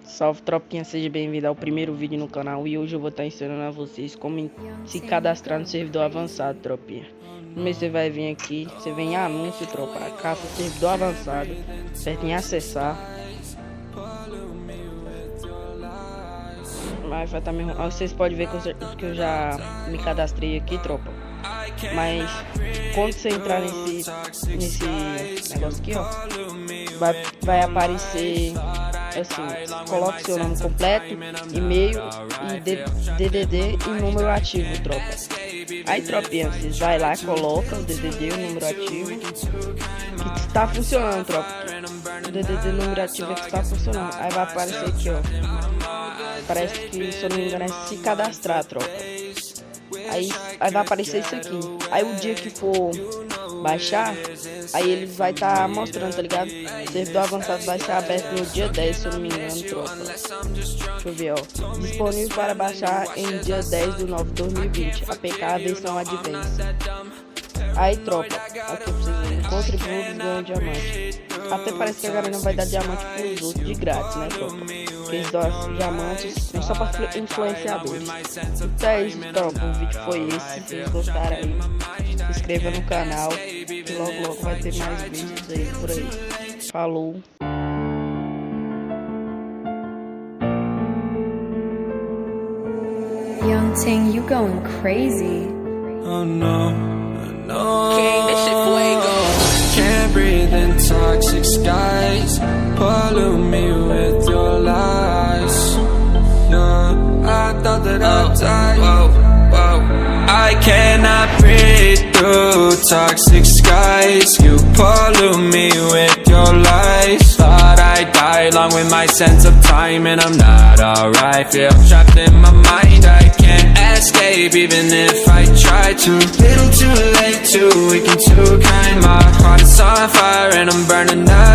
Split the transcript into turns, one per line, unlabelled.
Salve tropinha, seja bem-vindo ao primeiro vídeo no canal e hoje eu vou estar ensinando a vocês como se cadastrar no servidor avançado, tropinha. Primeiro você vai vir aqui, você vem em anúncio, tropa, caça servidor avançado, aperta em acessar. Mas vai estar mesmo, vocês podem ver que eu já me cadastrei aqui, tropa. Mas quando você entrar nesse negócio aqui, ó, vai aparecer assim, coloque seu nome completo, e-mail e DDD e número ativo, tropa. Aí, tropinha, vocês vai lá, coloca o DDD, o número ativo, que está funcionando, tropa. O DDD número ativo é que está funcionando. Aí vai aparecer aqui, ó. Parece que, se eu não me engano, é se cadastrar, tropa. Aí vai aparecer isso aqui. Aí o dia que for baixar, aí ele vai estar mostrando, tá ligado? O servidor avançado vai ser aberto no dia 10, se eu não me engano, tropa. Deixa eu ver, ó. Disponível para baixar em dia 10 de 9 de 2020. APK versão Advanced. Aí, tropa, aqui pra vocês verem. Encontre bônus, ganha diamante. Até parece que a galera não vai dar diamante pros outros de grátis, né, tropa? Porque eles dão diamantes só pra influenciadores. Então é isso, tropa. O vídeo foi esse. Se vocês gostaram aí, se inscreva no canal. Que logo vai ter mais vídeos aí por aí. Falou!
Young Ting, you going crazy.
Oh no, no. King, this shit fuego. Can't breathe in toxic skies. Pollute me with your lies. Yeah, I thought that I'd die. Whoa. I cannot breathe through toxic skies. You pollute me with your lies. Thought I'd die along with my sense of time, and I'm not alright. Feel trapped in my mind, I can't escape even if I try to. Little too late, too weak and too kind. My heart is on fire and I'm burning up.